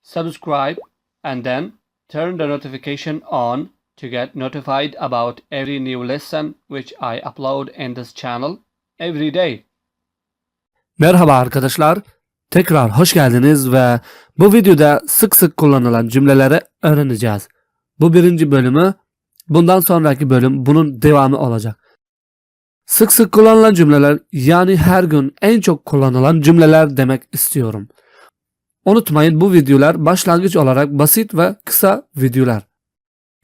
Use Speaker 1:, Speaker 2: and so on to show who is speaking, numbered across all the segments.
Speaker 1: subscribe, and then turn the notification on to get notified about every new lesson which I upload in this channel every day.
Speaker 2: Merhaba arkadaşlar. Tekrar hoş geldiniz ve bu videoda sık sık kullanılan cümleleri öğreneceğiz. Bu birinci bölümü, bundan sonraki bölüm bunun devamı olacak. Sık sık kullanılan cümleler, yani her gün en çok kullanılan cümleler demek istiyorum. Unutmayın, bu videolar başlangıç olarak basit ve kısa videolar.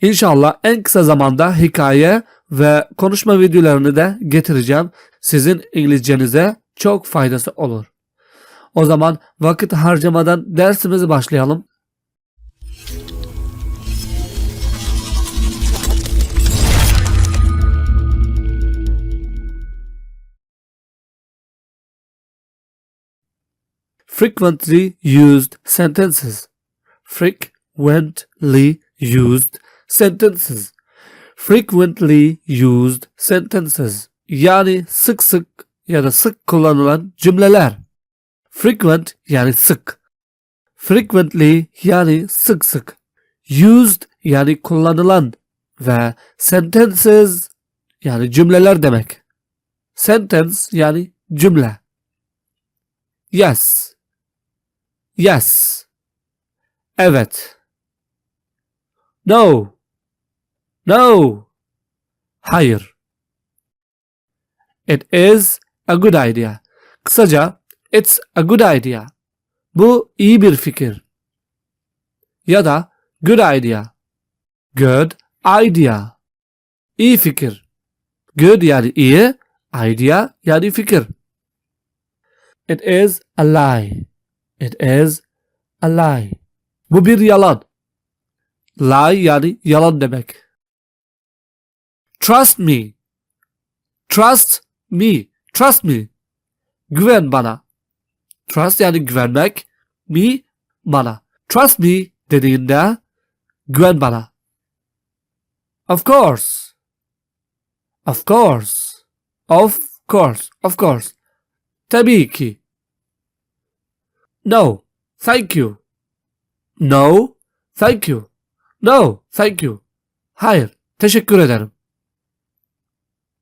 Speaker 2: İnşallah en kısa zamanda hikaye ve konuşma videolarını da getireceğim. Sizin İngilizcenize çok faydası olur. O zaman vakit harcamadan dersimize başlayalım. Frequently used sentences. Frequently used sentences. Frequently used sentences. Yani sık sık ya da sık kullanılan cümleler. Frequent yani sık. Frequently yani sık sık. Used yani kullanılan ve sentences yani cümleler demek. Sentence yani cümle. Yes. Yes. Evet. No. No. Hayır. It is a good idea. Kısaca, it's a good idea. Bu iyi bir fikir. Ya da good idea. Good idea. İyi fikir. Good yani iyi, idea yani fikir. It is a lie. It is a lie. Bu bir yalan. Lie yani yalan demek. Trust me. Trust me. Trust me. Güven bana. Trust yani güvenmek. Me bana. Trust me dediğinde güven bana. Of course. Of course. Of course. Of course. Tabii ki. No. Thank you. No. Thank you. No. Thank you. Hayır. Teşekkür ederim.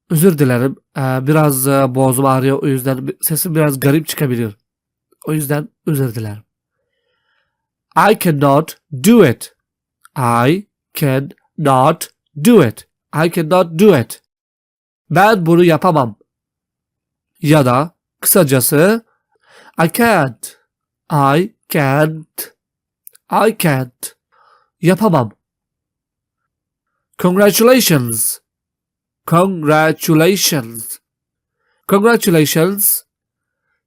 Speaker 2: Özür dilerim. Biraz boğazım ağrıyor. O yüzden sesim biraz garip çıkabiliyor. O yüzden özür dilerim. I cannot do it. I cannot do it. I cannot do it. Ben bunu yapamam. Ya da kısacası I can't. I can't. I can't. Yapamam. Congratulations. Congratulations. Congratulations.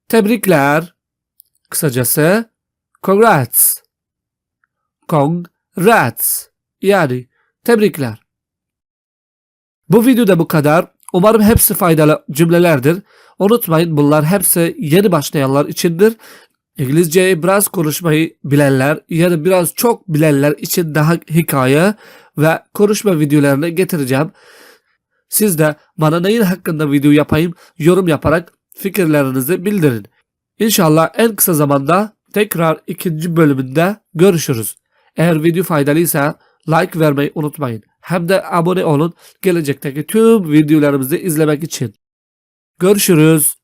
Speaker 2: Tebrikler. Kısacası congrats. Congrats. Yani tebrikler. Bu videoda bu kadar. Umarım hepsi faydalı cümlelerdir. Unutmayın, bunlar hepsi yeni başlayanlar içindir. İngilizceyi biraz konuşmayı bilenler ya da biraz çok bilenler için daha hikaye ve konuşma videolarını getireceğim. Siz de bana neyin hakkında video yapayım yorum yaparak fikirlerinizi bildirin. İnşallah en kısa zamanda tekrar ikinci bölümünde görüşürüz. Eğer video faydalıysa like vermeyi unutmayın. Hem de abone olun gelecekteki tüm videolarımızı izlemek için. Görüşürüz.